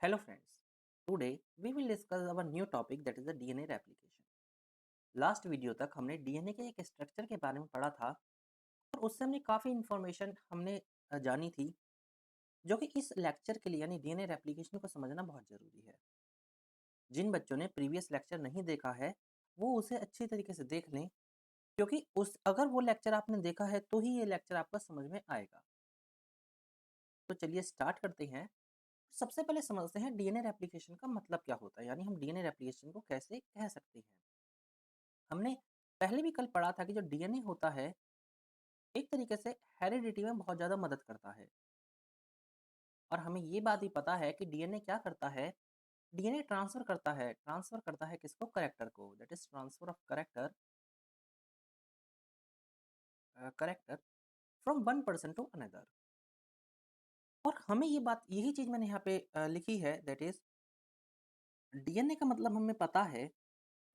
Hello friends, today we will discuss our new topic that is the DNA replication. Last video तक हमने DNA के एक structure के बारे में पढ़ा था और उससे हमने काफ़ी इन्फॉर्मेशन हमने जानी थी जो कि इस लेक्चर के लिए यानी डीएनए रेप्लिकेशन को समझना बहुत ज़रूरी है। जिन बच्चों ने प्रीवियस लेक्चर नहीं देखा है वो उसे अच्छी तरीके से देख लें क्योंकि उस अगर वो लेक्चर आपने देखा है तो ही ये लेक्चर आपका समझ में आएगा। तो चलिए स्टार्ट करते हैं। सबसे पहले समझते हैं डीएनए रेप्लिकेशन का मतलब क्या होता है, यानी हम डीएनए रेप्लिकेशन को कैसे कह सकते हैं। हमने पहले भी कल पढ़ा था कि जो डीएनए होता है एक तरीके से हेरिडिटी में बहुत ज़्यादा मदद करता है और हमें ये बात भी पता है कि डीएनए क्या करता है। डीएनए ट्रांसफर करता है किसको, करेक्टर को, that is transfer of character from one person to another. और हमें ये बात यही चीज़ मैंने यहाँ पे लिखी है, दैट इज डीएनए का मतलब हमें पता है।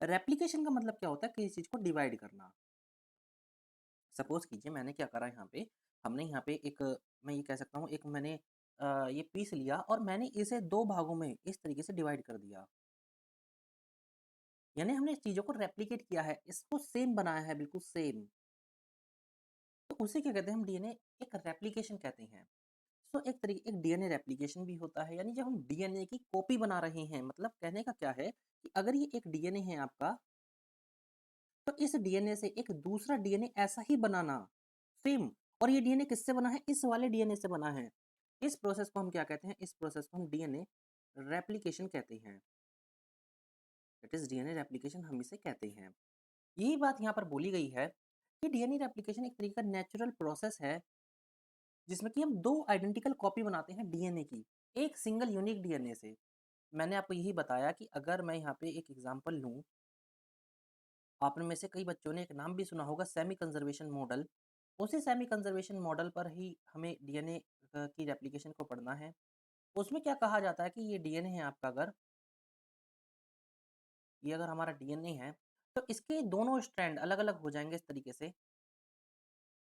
रेप्लिकेशन का मतलब क्या होता है, किसी चीज़ को डिवाइड करना। सपोज कीजिए मैंने क्या करा यहाँ पे, हमने यहाँ पे एक, मैं ये कह सकता हूँ एक मैंने ये पीस लिया और मैंने इसे दो भागों में इस तरीके से डिवाइड कर दिया। यानी हमने इस चीज़ों को रेप्लिकेट किया है, इसको सेम बनाया है, बिल्कुल सेम। तो उसे क्या कहते हैं, हम डीएनए एक रेप्लिकेशन कहते हैं। सो एक डीएनए रेप्लिकेशन भी होता है, यानी जब हम डीएनए की कॉपी बना रहे हैं, मतलब कहने का क्या है कि अगर ये एक डीएनए है आपका, तो इस डीएनए से एक दूसरा डीएनए ऐसा ही बनाना, सेम। और ये डीएनए किससे बना है, इस वाले डीएनए से बना है। इस प्रोसेस को हम क्या कहते हैं, इस प्रोसेस को हम डीएनए रेप्लिकेशन कहते हैं। इट इज डीएनए रेप्लिकेशन हम इसे कहते हैं। यही बात यहाँ पर बोली गई है कि डीएनए रेप्लिकेशन एक तरीके का नेचुरल प्रोसेस है जिसमें कि हम दो आइडेंटिकल कॉपी बनाते हैं डीएनए की, एक सिंगल यूनिक डीएनए से। मैंने आपको यही बताया कि अगर मैं यहाँ पे एक एग्जांपल लूँ, आपने में से कई बच्चों ने एक नाम भी सुना होगा, सेमी कंजर्वेशन मॉडल। उसी सेमी कंजर्वेशन मॉडल पर ही हमें डीएनए की रेप्लिकेशन को पढ़ना है। उसमें क्या कहा जाता है कि ये डीएनए है आपका, अगर ये अगर हमारा डीएनए है तो इसके दोनों स्ट्रैंड अलग-अलग हो जाएँगे इस तरीके से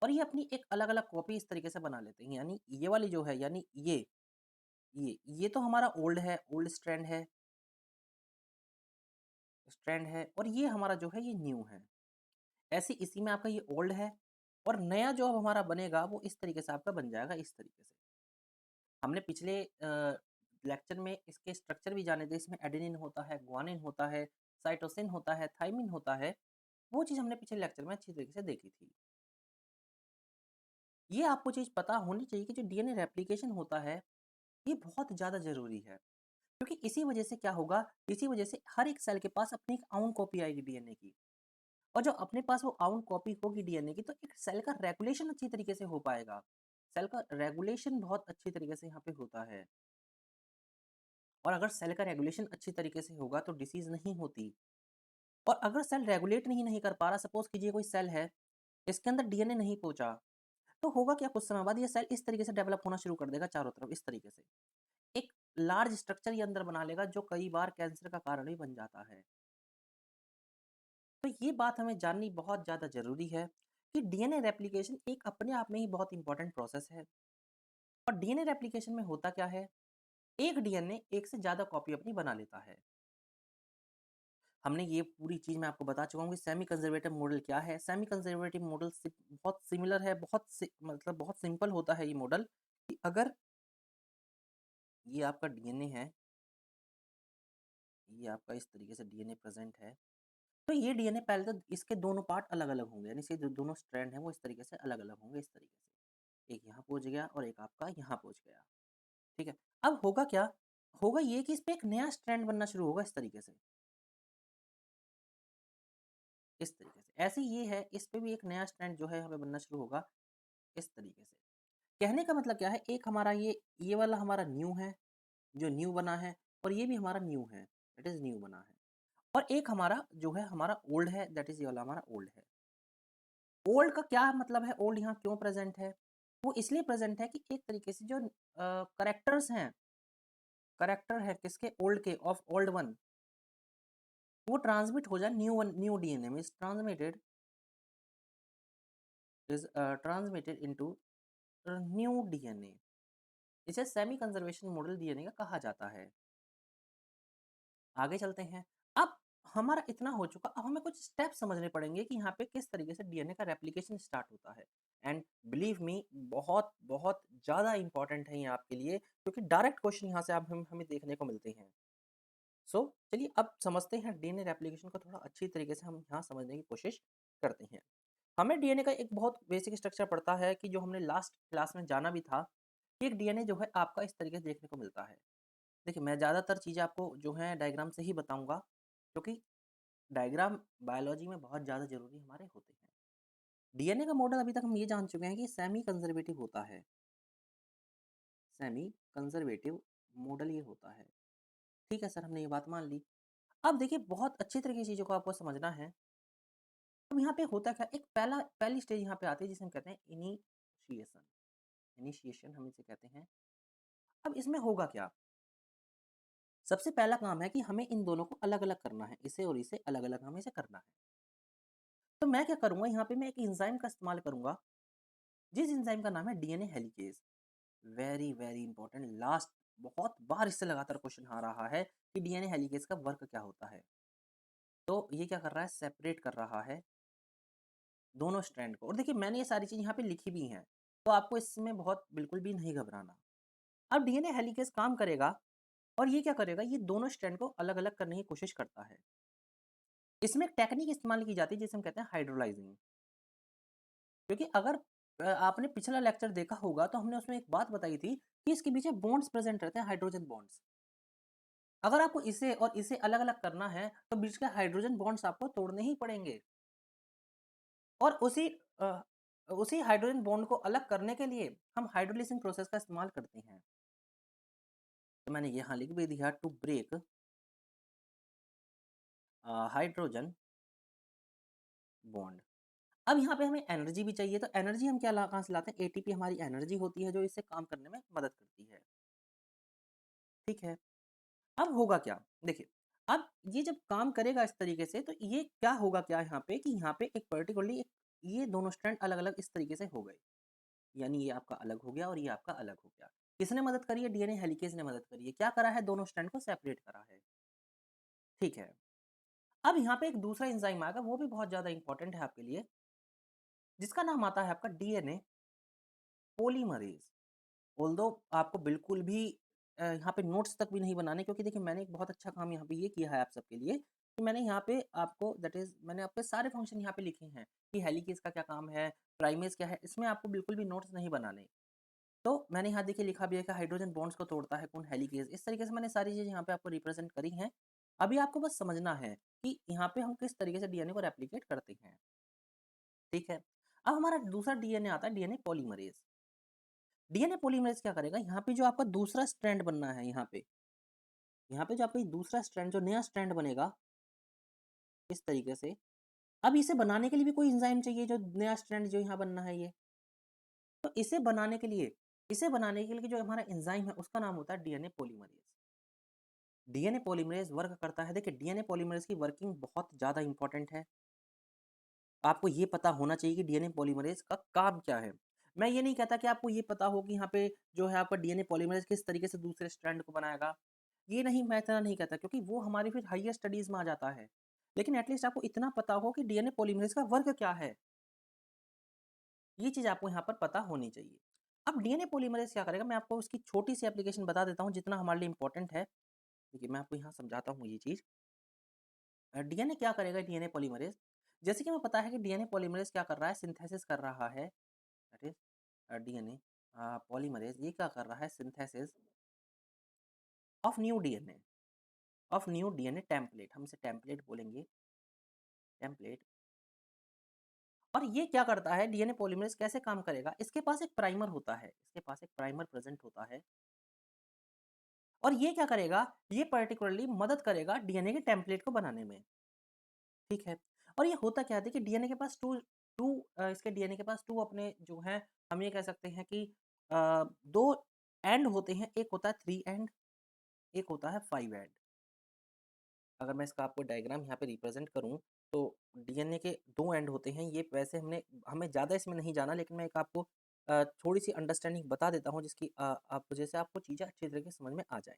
और ये अपनी एक अलग-अलग कॉपी इस तरीके से बना लेते हैं। यानी ये वाली जो है, यानी ये तो हमारा ओल्ड है, ओल्ड स्ट्रैंड है और ये हमारा जो है ये न्यू है। ऐसे इसी में आपका ये ओल्ड है और नया जो अब हमारा बनेगा वो इस तरीके से आपका बन जाएगा, इस तरीके से। हमने पिछले लेक्चर में इसके स्ट्रक्चर भी जाने थे, इसमें एडेनिन होता है, ग्वानिन होता है, साइटोसिन होता है, थाइमिन होता है। वो चीज़ हमने पिछले लेक्चर में अच्छी तरीके से देखी थी। ये आपको चीज़ पता होनी चाहिए कि जो डीएनए रेप्लिकेशन होता है, ये बहुत ज़्यादा ज़रूरी है। क्योंकि इसी वजह से क्या होगा, इसी वजह से हर एक सेल के पास अपनी एक आउन कॉपी आएगी डीएनए की। और जो अपने पास वो आउन कॉपी होगी डीएनए की, तो एक सेल का रेगुलेशन अच्छी तरीके से हो पाएगा। सेल का रेगुलेशन बहुत अच्छी तरीके से यहाँ पे होता है। और अगर सेल का रेगुलेशन अच्छी तरीके से होगा तो डिसीज़ नहीं होती। और अगर सेल रेगुलेट नहीं कर पा रहा, सपोज़ कीजिए कोई सेल है, इसके अंदर डीएनए नहीं पहुँचा, तो होगा क्या, कुछ समय बाद ये सेल इस तरीके से डेवलप होना शुरू कर देगा चारों तरफ, इस तरीके से। एक लार्ज स्ट्रक्चर ये अंदर बना लेगा जो कई बार कैंसर का कारण भी बन जाता है। तो ये बात हमें जाननी बहुत ज़्यादा ज़रूरी है कि डीएनए रेप्लिकेशन एक अपने आप में ही बहुत इंपॉर्टेंट प्रोसेस है। और डीएनए रेप्लिकेशन में होता क्या है, एक डीएनए एक से ज़्यादा कॉपी अपनी बना लेता है। हमने ये पूरी चीज़ मैं आपको बता चुका हूँ कि सेमी कंजर्वेटिव मॉडल क्या है। सेमी कंजर्वेटिव मॉडल बहुत सिमिलर है, मतलब बहुत सिंपल होता है ये मॉडल कि अगर ये आपका डीएनए है, ये आपका इस तरीके से डीएनए प्रेजेंट है, तो ये डीएनए पहले तो इसके दोनों पार्ट अलग-अलग होंगे, यानी इसके जो दोनों स्ट्रैंड हैं वो इस तरीके से अलग-अलग होंगे, इस तरीके से। एक यहाँ पहुँच गया और एक आपका यहाँ पहुँच गया, ठीक है? अब होगा क्या? होगा ये कि इस पे एक नया स्ट्रैंड बनना शुरू होगा इस तरीके से, इस तरीके से। ऐसे ही ये है, इस पे भी एक नया स्ट्रैंड जो है हमें बनना शुरू होगा, इस तरीके से। कहने का मतलब क्या है, एक हमारा ये वाला हमारा न्यू है, जो न्यू बना है और ये भी हमारा न्यू है, दैट इज़ न्यू बना है। और एक हमारा जो है हमारा ओल्ड है, दैट इज़ ये वाला हमारा ओल्ड है। ओल्ड का क्या मतलब है, ओल्ड यहाँ क्यों प्रेज़ेंट है? वो इसलिए प्रेज़ेंट है कि एक तरीके से जो करैक्टर्स हैं, करैक्टर है किसके, ओल्ड के, ऑफ ओल्ड वन, वो ट्रांसमिट हो जाए न्यू डीएनए में, ट्रांसमिटेड इनटू न्यू डीएनए। इसे सेमी कंजर्वेशन मॉडल डीएनए का कहा जाता है। आगे चलते हैं। अब हमारा इतना हो चुका, अब हमें कुछ स्टेप समझने पड़ेंगे कि यहाँ पे किस तरीके से डीएनए का रेप्लिकेशन स्टार्ट होता है। एंड बिलीव मी, बहुत बहुत ज़्यादा इंपॉर्टेंट है ये आपके लिए, क्योंकि डायरेक्ट क्वेश्चन यहाँ से आप हमें देखने को मिलते हैं। सो चलिए अब समझते हैं डीएनए रेप्लिकेशन को, थोड़ा अच्छी तरीके से हम यहाँ समझने की कोशिश करते हैं। हमें डीएनए का एक बहुत बेसिक स्ट्रक्चर पड़ता है कि जो हमने लास्ट क्लास में जाना भी था, कि एक डीएनए जो है आपका इस तरीके से देखने को मिलता है। देखिए, मैं ज़्यादातर चीज़ें आपको जो है डायग्राम से ही बताऊँगा, क्योंकि डायग्राम बायोलॉजी में बहुत ज़्यादा ज़रूरी हमारे होते हैं। डीएनए का मॉडल अभी तक हम ये जान चुके हैं कि सेमी कंज़र्वेटिव होता है। सेमी कंज़र्वेटिव मॉडल ये होता है। ठीक है सर, हमने ये बात मान ली। अब देखिए, बहुत अच्छी तरीके से चीज़ों को आपको समझना है। अब यहाँ पे होता क्या, एक पहली स्टेज यहाँ पे आती है जिसे हम कहते हैं इनिशिएशन। इनिशिएशन हम इसे कहते हैं। अब इसमें होगा क्या? सबसे पहला काम है कि हमें इन दोनों को अलग-अलग करना है। इसे और इसे अलग-अलग हमें इसे करना है। तो मैं क्या करूँगा, यहाँ पे मैं एक एंजाइम का इस्तेमाल करूँगा, जिस एंजाइम का नाम है DNA helicase. Very, very important, last बहुत बार इससे लगातार क्वेश्चन आ रहा है कि डीएनए हेलिकेज़ का वर्क क्या होता है। तो ये क्या कर रहा है, सेपरेट कर रहा है दोनों स्ट्रैंड को। और देखिए, मैंने ये सारी चीज़ यहाँ पे लिखी भी हैं, तो आपको इसमें बहुत बिल्कुल भी नहीं घबराना। अब डीएनए हेलिकेज़ काम करेगा और ये क्या करेगा, ये दोनों स्ट्रैंड को अलग-अलग करने की कोशिश करता है। इसमें एक टेक्निक इस्तेमाल की जाती है जिसे हम कहते हैं हाइड्रोलाइज़िंग। क्योंकि अगर आपने पिछला लेक्चर देखा होगा तो हमने उसमें एक बात बताई थी कि इसके पीछे बॉन्ड्स प्रेज़ेंट रहते हैं, हाइड्रोजन बॉन्ड्स। अगर आपको इसे और इसे अलग-अलग करना है, तो बीच के हाइड्रोजन बॉन्ड्स आपको तोड़ने ही पड़ेंगे। और उसी हाइड्रोजन बॉन्ड को अलग करने के लिए हम हाइड्रोलिसिस प्रोसेस का इस्तेमाल करते हैं। तो मैंने यहाँ लिख भी दिया, टू ब्रेक हाइड्रोजन बॉन्ड। अब यहाँ पे हमें एनर्जी भी चाहिए, तो एनर्जी हम क्या कहाँ से लाते हैं, एटीपी हमारी एनर्जी होती है जो इसे काम करने में मदद करती है। ठीक है। अब होगा क्या? देखिए, अब ये जब काम करेगा इस तरीके से, तो ये क्या होगा क्या यहाँ पे, कि यहाँ पे एक पर्टिकुलरली एक ये दोनों स्ट्रैंड अलग-अलग इस तरीके से हो गए। यानी ये आपका अलग हो गया और ये आपका अलग हो गया। किसने मदद करी है? डीएनए हेलिकेज़ ने मदद करी है। क्या करा है? दोनों स्ट्रैंड को सेपरेट करा है। ठीक है। अब यहाँ पे एक दूसरा एंजाइम आएगा, वो भी बहुत ज़्यादा इंपॉर्टेंट है आपके लिए, जिसका नाम आता है आपका डीएनए पॉलीमरेज़। ऑल्दो आपको बिल्कुल भी यहाँ पे नोट्स तक भी नहीं बनाने, क्योंकि देखिए मैंने एक बहुत अच्छा काम यहाँ पे ये किया है आप सबके लिए, कि मैंने यहाँ पे आपको दैट इज़ मैंने आपके सारे फंक्शन यहाँ पे लिखे हैं कि हेलिकेज़ का क्या काम है, प्राइमेज़ क्या है, इसमें आपको बिल्कुल भी नोट्स नहीं बनाने। तो मैंने यहाँ देखिए लिखा भी है कि हाइड्रोजन बॉन्ड्स को तोड़ता है कौन, हेलिकेज़। इस तरीके से मैंने सारी चीज़ें यहाँ पे आपको रिप्रेज़ेंट करी हैं। अभी आपको बस समझना है कि यहाँ पे हम किस तरीके से डीएनए को रेप्लिकेट करते हैं। ठीक है? अब हमारा दूसरा डीएनए आता है, डीएनए पॉलीमरेज़। डीएनए पॉलीमरेज़ क्या करेगा, यहाँ पे जो आपका दूसरा स्ट्रैंड बनना है यहाँ पे जो आपका ये दूसरा स्ट्रैंड, जो नया स्ट्रैंड बनेगा इस तरीके से, अब इसे बनाने के लिए भी कोई एंजाइम चाहिए, जो नया स्ट्रैंड जो यहाँ बनना है ये। तो इसे बनाने के लिए जो हमारा एंजाइम है उसका नाम होता है DNA polymerase. DNA polymerase work करता है, देखिए डीएनए पॉलीमरेज़ की वर्किंग बहुत ज़्यादा इंपॉर्टेंट है। आपको ये पता होना चाहिए कि डीएनए पॉलीमरेज़ का काम क्या है। मैं ये नहीं कहता कि आपको ये पता हो कि यहाँ पे जो है आपका डीएनए पॉलीमरेज़ किस तरीके से दूसरे स्ट्रैंड को बनाएगा। ये नहीं, मैं इतना नहीं कहता, क्योंकि वो हमारी फिर हायर स्टडीज़ में आ जाता है। लेकिन एट लीस्ट आपको इतना पता हो कि डीएनए पॉलीमरेज़ का वर्क क्या है। ये चीज़ आपको यहाँ पर पता होनी चाहिए। अब डीएनए पॉलीमरेज़ क्या करेगा, मैं आपको उसकी छोटी-सी एप्लीकेशन बता देता हूँ जितना हमारे लिए इम्पोर्टेंट है। देखिए, मैं आपको यहाँ समझाता हूँ ये चीज़। डीएनए क्या करेगा, डीएनए पॉलीमरेज़, जैसे कि हमें पता है कि डीएनए पॉलीमरेज़ क्या कर रहा है, सिंथेसिस कर रहा है, दैट इज़ डीएनए पॉलीमरेज़ ये क्या कर रहा है, synthesis of new DNA, of new DNA template, हम इसे टेम्पलेट बोलेंगे, टेम्पलेट। और ये क्या करता है, डीएनए पॉलीमरेज़ कैसे काम करेगा, इसके पास एक प्राइमर होता है, इसके पास एक प्राइमर प्रेज़ेंट होता है। और ये क्या करेगा, ये पर्टिकुलरली मदद करेगा डीएनए के टेम्पलेट को बनाने में। ठीक है? और ये होता क्या है, देखिए डीएनए के पास 2 2 इसके डीएनए के पास 2 अपने जो हैं, हम ये कह सकते हैं कि 2 एंड होते हैं, एक होता है 3 एंड, एक होता है 5 एंड। अगर मैं इसका आपको डायग्राम यहाँ पे रिप्रेज़ेंट करूँ, तो डीएनए के 2 एंड होते हैं, ये वैसे हमें ज़्यादा इसमें नहीं जाना, लेकिन मैं एक आपको थोड़ी-सी अंडरस्टैंडिंग बता देता हूँ जिसकी आप वजह से आपको चीज़ें अच्छी तरीके से समझ में आ जाएँ।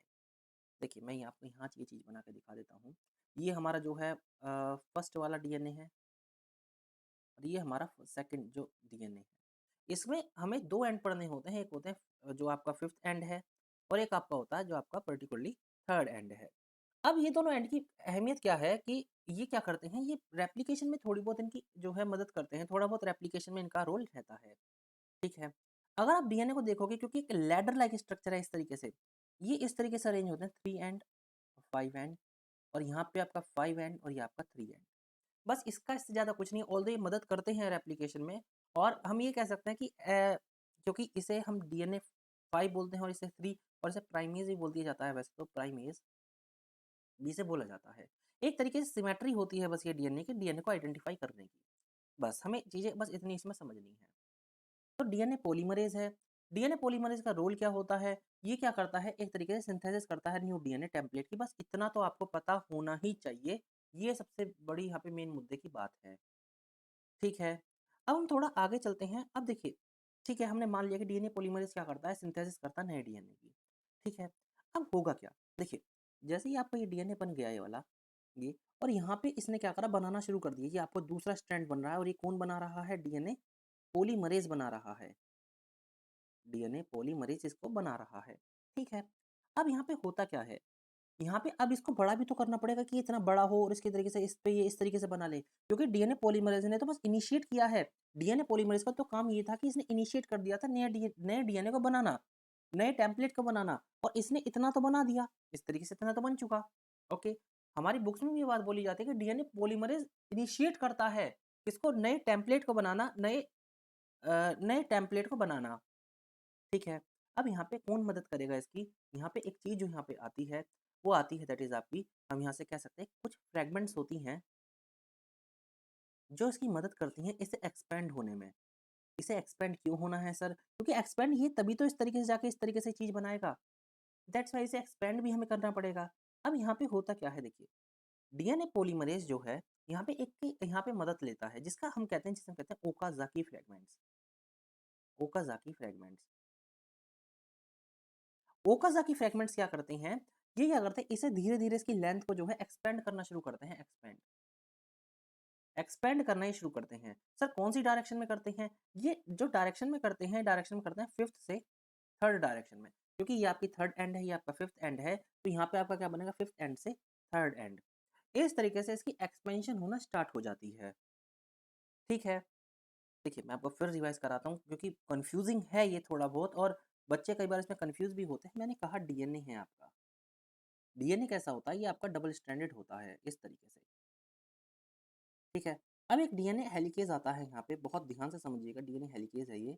देखिए, मैं ये आपको यहाँ ये चीज़ बना के दिखा देता हूँ। ये हमारा जो है फर्स्ट वाला डीएनए है और ये हमारा सेकंड जो डीएनए है। इसमें हमें 2 एंड पढ़ने होते हैं, एक होते हैं जो आपका 5th एंड है और एक आपका होता है जो आपका पर्टिकुलरली 3rd एंड है। अब ये दोनों एंड की अहमियत क्या है कि ये क्या करते हैं, ये रेप्लिकेशन में थोड़ी बहुत इनकी जो है मदद करते हैं, थोड़ा बहुत रेप्लिकेशन में इनका रोल रहता है, ठीक है। अगर आप डीएनए को देखोगे क्योंकि एक लैडर लाइक स्ट्रक्चर है इस तरीके से, ये इस तरीके से अरेंज होते हैं 3 एंड, 5 एंड और यहाँ पे आपका 5 एंड और ये आपका 3 एंड। बस इससे ज़्यादा कुछ नहीं, ऑल्दो ये मदद करते हैं रेप्लिकेशन में और हम ये कह सकते हैं कि क्योंकि इसे हम डीएनए 5 बोलते हैं और इसे 3 और इसे प्राइमेज भी बोल दिया जाता है, वैसे तो प्राइमेज भी से बोला जाता है। एक तरीके से सिमेट्री होती है बस ये डीएनए की, डीएनए को आइडेंटिफाई करने की। बस हमें चीज़ें बस इतनी इसमें समझनी है। तो डीएनए पॉलीमरेज़ है। डीएनए पॉलीमरेज़ का रोल क्या होता है? ये क्या करता है, एक तरीके से सिंथेसिस करता है न्यू डीएनए टेम्पलेट की, बस इतना तो आपको पता होना ही चाहिए। ये सबसे बड़ी यहाँ पे मेन मुद्दे की बात है। ठीक है। अब हम थोड़ा आगे चलते हैं। अब देखिए, ठीक है, हमने मान लिया कि डीएनए पॉलीमरेज़ क्या करता है, सिंथेसिस करता है नए डीएनए की। ठीक है। अब होगा क्या? देखिए, जैसे ही आपका ये डीएनए बन गया ये वाला, ये और यहाँ पे इसने क्या करा, बनाना शुरू कर दिया। ये आपको दूसरा स्ट्रैंड बन रहा है और ये कौन बना रहा है? डीएनए पॉलीमरेज़ बना रहा है। डीएनए पॉलीमरेज़ इसको बना रहा है। ठीक है। अब यहाँ पे होता क्या है? यहाँ पे अब इसको बड़ा भी तो करना पड़ेगा कि ये इतना बड़ा हो और इसके तरीके से इस पे ये इस तरीके से बना ले, क्योंकि डीएनए पॉलीमरेज़ ने तो बस इनिशिएट किया है। डीएनए पॉलीमरेज़ का तो काम ये था कि इसने इनिशिएट कर दिया था नए डीएनए को बनाना, नए टेम्पलेट को बनाना और इसने इतना तो बना दिया, इस तरीके से इतना तो बन चुका। ओके, हमारी बुक्स में भी ये बात बोली जाती है कि डीएनए पॉलीमरेज़ इनिशिएट करता है, किसको? नए टेम्पलेट को बनाना, नए टेम्पलेट को बनाना। ठीक है। अब यहाँ पे कौन मदद करेगा इसकी? यहाँ पे एक चीज़ जो यहाँ पे आती है, वो आती है दैट इज़ आपकी, हम यहाँ से कह सकते हैं कुछ फ्रैगमेंट्स होती हैं, जो इसकी मदद करती हैं इसे एक्सपेंड होने में। इसे एक्सपेंड क्यों होना है सर? क्योंकि एक्सपेंड ये तभी तो इस तरीके से जाके इस तरीके से चीज़ बनाएगा। दैट्स व्हाई इसे एक्सपेंड भी हमें करना पड़ेगा। अब यहाँ पे होता क्या है देखिए, डीएनए पॉलीमरेज़ जो है, यहाँ पे मदद लेता है, जिसे हम कहते हैं Okazaki fragments. Okazaki fragments. Okazaki fragments क्या करते हैं, ये क्या करते हैं, इसे धीरे-धीरे इसकी लेंथ को जो है एक्सपेंड करना शुरू करते हैं, एक्सपेंड करना ही शुरू करते हैं। सर कौन-सी डायरेक्शन में करते हैं? ये जो डायरेक्शन में करते हैं 5th से 3rd डायरेक्शन में। क्योंकि ये आपकी 3rd एंड है, ये आपका 5th एंड है, तो यहाँ पे आपका क्या बनेगा 5th एंड से 3rd एंड। इस तरीके से इसकी एक्सपेंशन होना स्टार्ट हो जाती है। ठीक है? देखिए, मैं आपको फिर रिवाइज़ कराता हूँ क्योंकि कन्फ्यूज़िंग है ये थोड़ा बहुत और बच्चे कई बार इसमें कन्फ्यूज़ भी होते हैं। मैंने कहा डीएनए है आपका। डीएनए कैसा होता है? ये आपका डबल स्ट्रैंडेड होता है इस तरीके से, ठीक है? अब एक डीएनए हेलिकेज़ आता है यहाँ पे, बहुत ध्यान से समझिएगा, डीएनए हेलिकेज़ है ये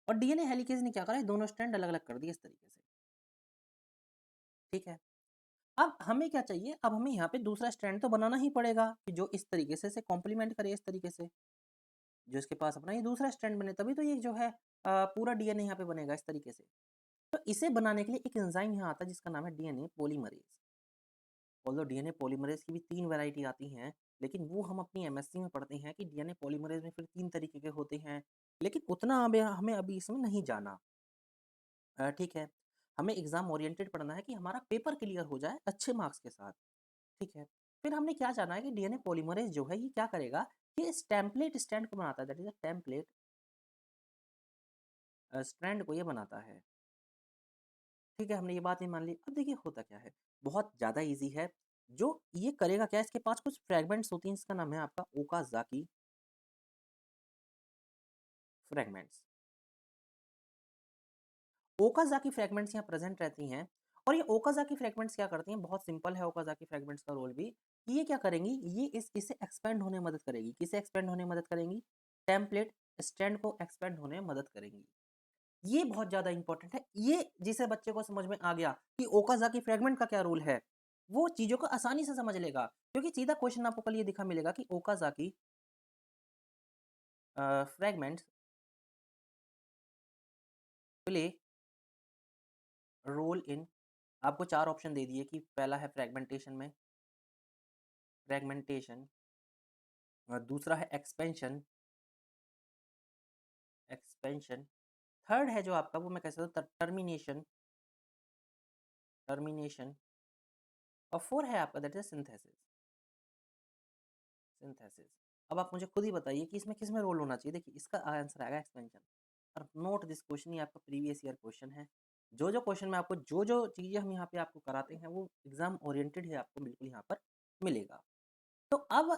और डीएनए हेलिकेज़ ने क्या करा, ये दोनों स्ट्रैंड अलग-अलग कर दिए इस तरीके से, ठीक है? अब हमें क्या चाहिए, अब हमें यहाँ पे दूसरा स्ट्रैंड तो बनाना ही पड़ेगा कि जो इस तरीके से इसे कॉम्प्लीमेंट करे इस तरीके से, जो इसके पास अपना ये दूसरा स्ट्रैंड बने तभी तो ये जो है पूरा डीएनए यहाँ पे बनेगा इस तरीके से। तो इसे बनाने के लिए एक एंजाइम यहाँ आता है जिसका नाम है DNA polymerase. Although DNA polymerase की भी 3 वैरायटी आती हैं, लेकिन वो हम अपनी एमएससी में पढ़ते हैं कि डीएनए पॉलीमरेज़ में फिर 3 तरीके के होते हैं, लेकिन उतना अब हमें अभी इसमें नहीं जाना। ठीक है, हमें एग्ज़ाम ओरिएंटेड पढ़ना है कि हमारा पेपर क्लियर हो जाए अच्छे मार्क्स के साथ, ठीक है। फिर हमने क्या जाना है कि डीएनए पॉलीमरेज़ जो है ये क्या करेगा कि इस टेम्पलेट स्ट्रैंड को बनाता है, that is a template strand को ये बनाता है, ठीक है, हमने ये बात नहीं मान ली। अब देखिए होता क्या है, बहुत ज़्यादा ईज़ी है, जो ये करेगा क्या, इसके पास कुछ फ्रैगमेंट्स होती हैं, इसका नाम है आपका ओकाज़ाकी फ्रैगमेंट्स। ओकाज़ाकी फ्रैगमेंट्स यहाँ प्रेज़ेंट रहती हैं और ये ओकाज़ाकी फ्रैगमेंट्स क्या करती हैं, बहुत सिंपल है ओकाज़ाकी फ्रैगमेंट्स का रोल भी, कि ये क्या करेंगी, ये इसे एक्सपेंड होने में मदद करेगी। किसे एक्सपेंड होने में मदद करेंगी? टेम्पलेट स्ट्रैंड को एक्सपेंड होने में मदद करेंगी। ये बहुत ज़्यादा इंपॉर्टेंट है। ये जिसे बच्चे को समझ में आ गया कि ओकाज़ाकी फ्रैगमेंट का क्या रोल है, वो चीज़ों को आसानी से समझ लेगा। क्योंकि सीधा क्वेश्चन आपको कल ये दिखा मिलेगा कि Okazaki fragments play role in, आपको 4 ऑप्शन दे दिए कि पहला है फ्रैगमेंटेशन, दूसरा है एक्सपेंशन, थर्ड है जो आपका वो मैं कह सकता हूँ टर्मिनेशन टर्मिनेशन, और 4 है आपका दैट इज सिंथेसिस। सिंथेसिस। अब आप मुझे खुद ही बताइए कि इसमें किस में रोल होना चाहिए। देखिए इसका आंसर आएगा एक्सपेंशन। और नोट दिस क्वेश्चन, ये आपका प्रीवियस ईयर क्वेश्चन है। जो क्वेश्चन में आपको जो चीज़ें हम यहाँ पे आपको कराते हैं वो एग्जाम ओरिएंटेड है, आपको बिल्कुल यहाँ पर मिलेगा। तो अब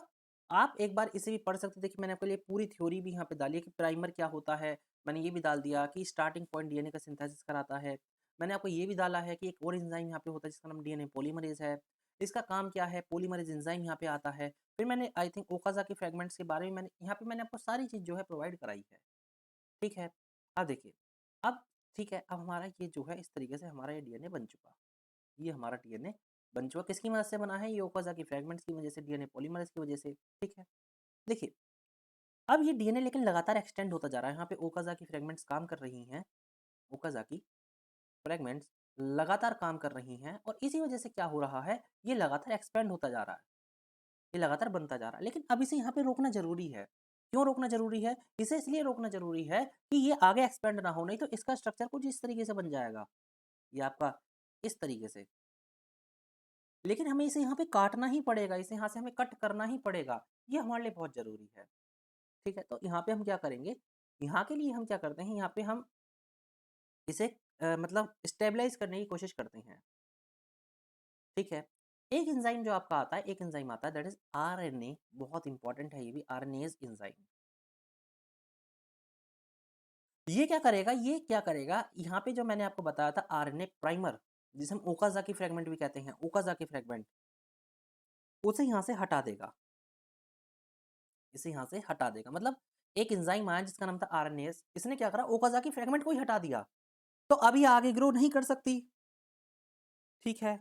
आप एक बार इसे भी पढ़ सकते हैं। देखिए मैंने आपके लिए पूरी थ्योरी भी यहाँ पे डाली है कि प्राइमर क्या होता है। मैंने ये भी डाल दिया कि स्टार्टिंग पॉइंट डीएनए का सिंथेसिस कराता है। मैंने आपको ये भी डाला है कि एक और एंजाइम यहाँ पे होता है जिसका नाम डीएनए पॉलीमरेज है। इसका काम क्या है, पॉलीमरेज एंजाइम यहाँ पे आता है। फिर मैंने आई थिंक ओकाज़की फ्रेगमेंट्स के बारे में मैंने यहाँ पे मैंने आपको सारी चीज़ जो है प्रोवाइड कराई है। ठीक है। अब देखिए, अब ठीक है, अब हमारा ये जो है इस तरीके से हमारा ये डीएनए बन चुका। ये हमारा डीएनए बन चुका, किसकी मदद से बना है, ये ओकाज़की फ्रेगमेंट्स की वजह से, डीएनए पॉलीमरेज की वजह से। ठीक है। देखिए, अब ये डीएनए लेकिन लगातार एक्सटेंड होता जा रहा है। यहाँ पे ओकाज़की फ्रेगमेंट्स काम कर रही हैं। ओकाज़की फ्रेगमेंट्स लगातार काम कर रही हैं और इसी वजह से क्या हो रहा है, ये लगातार एक्सपेंड होता जा रहा है। ये लगातार बनता जा रहा है, लेकिन अब इसे यहाँ पे रोकना ज़रूरी है। क्यों रोकना ज़रूरी है? इसे इसलिए रोकना ज़रूरी है कि ये आगे एक्सपेंड ना हो, नहीं तो इसका स्ट्रक्चर कुछ इस तरीके से बन जाएगा। ये आपका इस तरीके से। लेकिन हमें इसे यहाँ पे काटना ही पड़ेगा, इसे यहाँ से हमें कट करना ही पड़ेगा। ये हमारे लिए बहुत ज़रूरी है। ठीक है, तो यहाँ पे हम क्या करेंगे, यहाँ के लिए हम क्या करते हैं, यहाँ पे हम इसे मतलब स्टेबलाइज़ करने की कोशिश करते हैं। ठीक है। एक एंजाइम जो आपका आता है, एक एंजाइम आता है दैट इज़ आरएनए, बहुत इंपॉर्टेंट है ये भी, आरएनएज़ एंजाइम। ये क्या करेगा, यहाँ पे जो मैंने आपको बताया था आरएनए प्राइमर, जिसे हम ओकाज़की फ्रैगमेंट भी कहते हैं, ओकाज़की फ्रैगमेंट, उसे यहाँ से हटा देगा। इसे यहाँ से हटा देगा। मतलब एक एंजाइम आया जिसका नाम था आरएनएज़, इसने क्या करा, ओकाज़की फ्रैगमेंट को ही हटा दिया। तो अब ये आगे ग्रो नहीं कर सकती। ठीक है।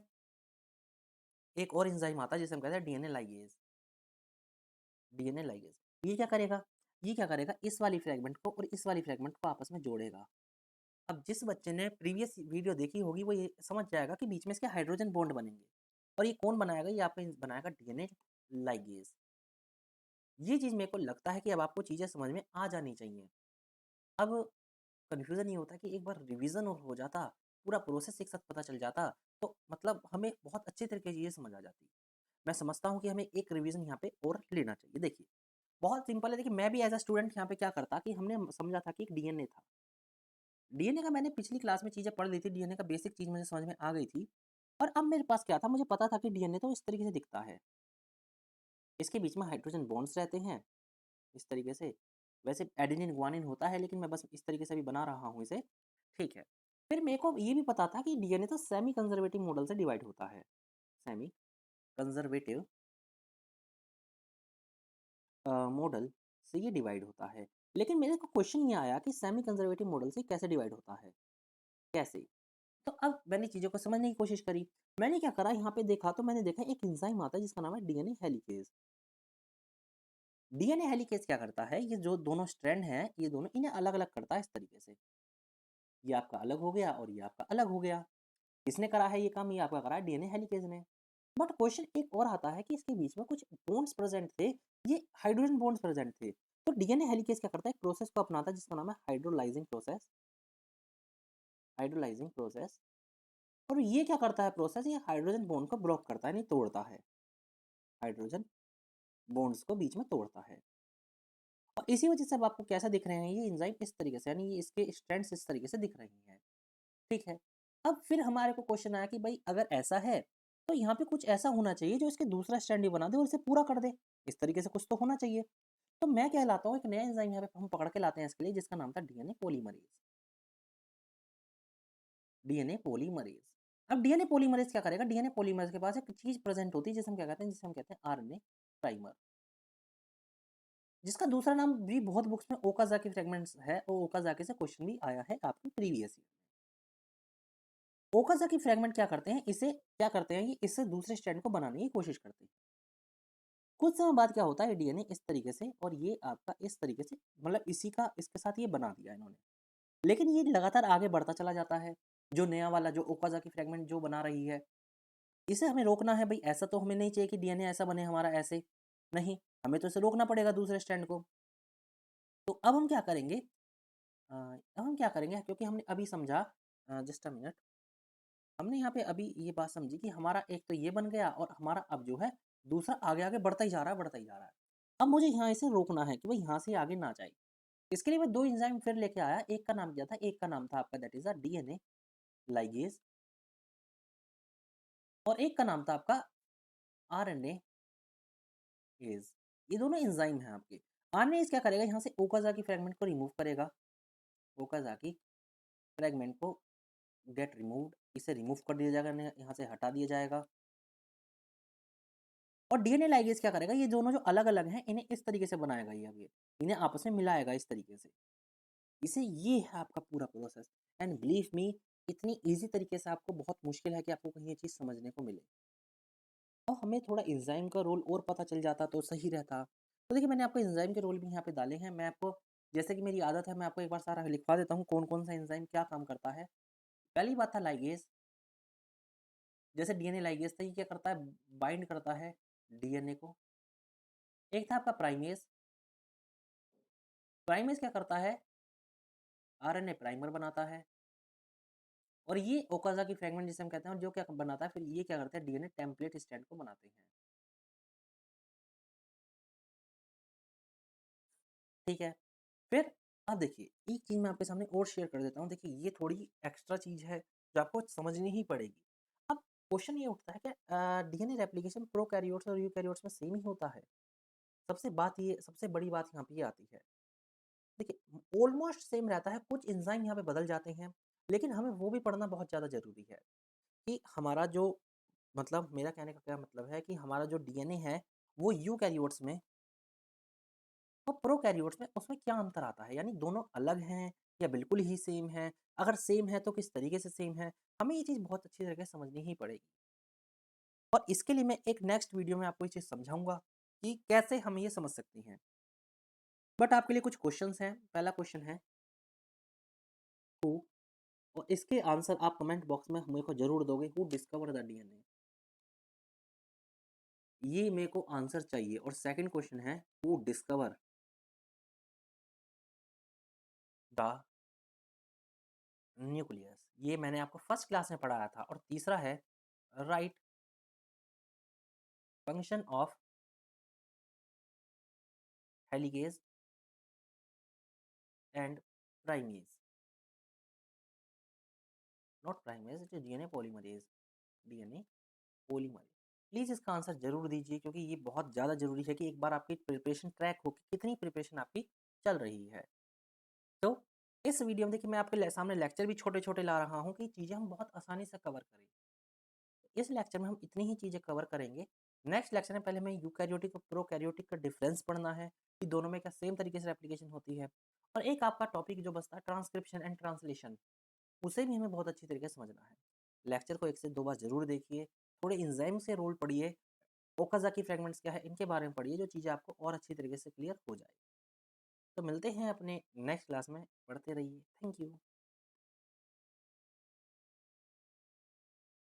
एक और एंजाइम आता है जिसे हम कहते हैं डीएनए लाइगेज़। DNA ligase. ये क्या करेगा, इस वाली फ्रैगमेंट को और इस वाली फ्रैगमेंट को आपस में जोड़ेगा। अब जिस बच्चे ने प्रीवियस वीडियो देखी होगी वो ये समझ जाएगा कि बीच में इसके हाइड्रोजन बॉन्ड बनेंगे। और ये कौन बनाएगा, ये आपका बनाएगा डीएनए लाइगेज़। ये चीज़ मेरे को लगता है कि अब आपको चीज़ें समझ में आ जानी चाहिए। अब कन्फ्यूज़न ये होता है कि एक बार रिवीजन और हो जाता, पूरा प्रोसेस एक साथ पता चल जाता, तो मतलब हमें बहुत अच्छे तरीके से चीज़ें समझ आ जाती। मैं समझता हूँ कि हमें एक रिवीजन यहाँ पे और लेना चाहिए। देखिए, बहुत सिंपल है। देखिए मैं भी एज़ अ स्टूडेंट यहाँ पे क्या करता कि हमने समझा था कि एक डीएनए था। डीएनए का मैंने पिछली क्लास में चीज़ें पढ़ ली थी, डीएनए का बेसिक चीज़ मुझे समझ में आ गई थी। और अब मेरे पास क्या था, मुझे पता था कि डीएनए तो इस तरीके से दिखता है। इसके बीच में हाइड्रोजन बॉन्ड्स रहते हैं, इस तरीके से। वैसे एडेनिन गुआनिन होता है, लेकिन मैं बस इस तरीके से भी बना रहा हूँ इसे। ठीक है। फिर मेरे को ये भी पता था कि डीएनए तो सेमी कंजर्वेटिव मॉडल से डिवाइड होता है। सेमी कंजर्वेटिव मॉडल से ये डिवाइड होता है। लेकिन मेरे को क्वेश्चन ये आया कि सेमी कंजर्वेटिव मॉडल से कैसे डिवाइड होता है? कैसे? तो अब मैंने चीज़ों को समझने की कोशिश करी। मैंने क्या करा, यहाँ पे देखा तो मैंने देखा एक एंजाइम आता है जिसका नाम है डीएनए हेलिकेज़। डीएनए हेलिकेज़ क्या करता है, ये जो दोनों स्ट्रैंड हैं, ये दोनों इन्हें अलग-अलग करता है इस तरीके से। ये आपका अलग हो गया और ये आपका अलग हो गया। किसने करा है ये काम? ये आपका करा है डीएनए हेलिकेज़ ने। बट क्वेश्चन एक और आता है कि इसके बीच में कुछ बॉन्ड्स प्रेज़ेंट थे, ये हाइड्रोजन बॉन्ड्स प्रेज़ेंट थे। तो डीएनए हेलिकेज़ क्या करता है, एक प्रोसेस को अपनाता है जिसका नाम है हाइड्रोलाइज़िंग प्रोसेस। हाइड्रोलाइज़िंग प्रोसेस। और ये क्या करता है प्रोसेस, ये हाइड्रोजन बॉन्ड को ब्लॉक करता है, नहीं तोड़ता है। हाइड्रोजन बॉन्ड्स को बीच में तोड़ता है। और इसी वजह से अब आपको कैसा दिख रहे हैं ये एंजाइम, इस तरीके से, यानी ये इसके स्ट्रैंड्स इस तरीके से दिख रही हैं। ठीक है। अब फिर हमारे को क्वेश्चन आया कि भाई अगर ऐसा है तो यहाँ पे कुछ ऐसा होना चाहिए जो इसके दूसरा स्टैंड ही बना दे और इसे पूरा कर दे। इस तरीके से कुछ तो होना चाहिए। तो मैं क्या लाता हूँ, एक नया एंजाइम यहाँ पे हम पकड़ के लाते हैं इसके लिए, जिसका नाम था डीएनए पॉलीमरेज। DNA polymerase. अब डीएनए पॉलीमरेज क्या करेगा, डीएनए पॉलीमरेज के पास एक चीज प्रेजेंट होती है जिसे हम क्या कहते हैं, जिसे हम कहते हैं आरएनए प्राइमर, जिसका दूसरा नाम भी बहुत बुक्स में ओकाज़की फ्रेगमेंट्स है और ओकाज़की से क्वेश्चन भी आया है आपके प्रीवियस ईयर। ओकाज़की फ्रेगमेंट क्या करते हैं, इसे क्या करते हैं, ये इससे दूसरे स्ट्रैंड को बनाने की कोशिश करते हैं। कुछ समय बाद क्या होता है, डीएनए इस तरीके से और ये आपका इस तरीके से, मतलब इसी का इसके साथ ये बना दिया इन्होंने। लेकिन ये लगातार आगे बढ़ता चला जाता है। जो नया वाला जो ओकाज़की फ्रेगमेंट जो बना रही है, इसे हमें रोकना है। भाई ऐसा तो हमें नहीं चाहिए कि डीएनए ऐसा बने हमारा ऐसे। नहीं, हमें तो इसे रोकना पड़ेगा दूसरे स्ट्रैंड को। तो अब हम क्या करेंगे, अब हम क्या करेंगे, क्योंकि हमने अभी समझा, जस्ट अ मिनट, हमने यहाँ पे अभी ये बात समझी कि हमारा एक तो ये बन गया और हमारा अब जो है दूसरा आगे-आगे बढ़ता ही जा रहा है, बढ़ता ही जा रहा है। अब मुझे यहाँ इसे रोकना है कि भई यहाँ से आगे ना जाए। इसके लिए मैं 2 एंजाइम फिर लेके आया, एक का नाम क्या था? एक का नाम था आपका that is a DNA ligase और एक का नाम था आपका आरएनए एज़। ये दोनों एंजाइम हैं आपके। आरएनएज़ क्या करेगा? यहाँ से ओकाज़ाकी फ्रैगमेंट को रिमूव करेगा। ओकाज़ाकी फ्रैगमेंट को गेट रिमूव्ड, इसे रिमूव कर दिया जाएगा, यहाँ से हटा दिया जाएगा। और डीएनए लाइगेज क्या करेगा? ये दोनों जो अलग-अलग हैं, इन्हें इस तरीके से बनाएगा ये अब ये, इन्हें आपस में मिलाएगा इस तरीके से। इसे ये है आपका पूरा प्रोसेस एंड बिलीव मी इतनी ईज़ी तरीके से आपको बहुत मुश्किल है कि आपको कहीं ये चीज़ समझने को मिले। और हमें थोड़ा एंजाइम का रोल और पता चल जाता तो सही रहता। तो देखिए मैंने आपको एंजाइम के रोल भी यहाँ पे डाले हैं। मैं आपको जैसे कि मेरी आदत है मैं आपको एक बार सारा लिखवा देता हूँ कौन-कौन सा एंजाइम क्या काम करता है। पहली बात था लाइगेज़, जैसे डीएनए लाइगेज़ था ये क्या करता है? बाइंड करता है डीएनए को। एक था आपका प्राइमेज़, प्राइमेज़ क्या करता है? आरएनए प्राइमर बनाता है और ये ओकाज़ाकी फ्रैगमेंट जिसे हम कहते हैं और जो क्या बनाता है फिर ये क्या करता है डीएनए टेम्पलेट स्ट्रैंड को बनाते हैं। ठीक है? फिर अब देखिए एक चीज़ मैं आपके सामने और शेयर कर देता हूँ। देखिए ये थोड़ी एक्स्ट्रा चीज़ है जो आपको समझनी ही पड़ेगी। अब क्वेश्चन ये उठता है कि डीएनए रेप्लिकेशन प्रोकैरियोट्स और यूकैरियोट्स में सेम ही होता है? सबसे बड़ी बात यहाँ पे ये आती है। देखिए ऑलमोस्ट सेम रहता है, कुछ एंजाइम यहाँ पे बदल जाते हैं, लेकिन हमें वो भी पढ़ना बहुत ज़्यादा ज़रूरी है कि हमारा जो मतलब मेरा कहने का क्या मतलब है कि हमारा जो डीएनए है, वो यूकैरियोट्स में और प्रोकैरियोट्स में उसमें क्या अंतर आता है? यानी दोनों अलग हैं या बिल्कुल ही सेम हैं? अगर सेम है तो किस तरीके से सेम है? हमें ये चीज़ बहुत अच्छी तरीके से समझनी ही पड़ेगी। और इसके लिए मैं एक नेक्स्ट वीडियो में आपको ये चीज़ समझाऊँगा कि कैसे हम ये समझ सकते हैं। बट आपके लिए कुछ क्वेश्चंस हैं। पहला क्वेश्चन है हू और इसके आंसर आप कमेंट बॉक्स में मेरे को ज़रूर दोगे हू डिस्कवर्ड द डीएनए? ये मेरे को आंसर चाहिए और सेकंड क्वेश्चन है हू डिस्कवर द न्यूक्लियस? ये मैंने आपको फर्स्ट क्लास में पढ़ाया था। और तीसरा है right function of helicase and primase, not primase it is DNA polymerase, DNA polymerase. Please इसका आंसर ज़रूर दीजिए क्योंकि ये बहुत ज़्यादा ज़रूरी है कि एक बार आपकी प्रिपरेशन ट्रैक हो कि कितनी प्रिपरेशन आपकी चल रही है। तो इस वीडियो में देखिए मैं आपके सामने लेक्चर भी छोटे-छोटे ला रहा हूँ कि चीज़ें हम बहुत आसानी से कवर करें। इस लेक्चर में हम इतनी ही चीज़ें कवर करेंगे। नेक्स्ट लेक्चर में पहले हमें यूकैरियोटिक और प्रोकैरियोटिक का डिफरेंस पढ़ना है कि दोनों में क्या सेम तरीके से एप्लीकेशन होती है। और एक आपका टॉपिक जो बचता है ट्रांसक्रिप्शन एंड ट्रांसलेशन, उसे भी हमें बहुत अच्छी तरीके से समझना है। लेक्चर को 1 से 2 बार ज़रूर देखिए, थोड़े एंजाइम से रोल पढ़िए, ओकाज़ाकी फ्रैगमेंट्स क्या है इनके बारे में पढ़िए जो चीज़ें आपको और अच्छी तरीके से क्लियर हो जाए। तो मिलते हैं अपने नेक्स्ट क्लास में, पढ़ते रहिए। Thank you.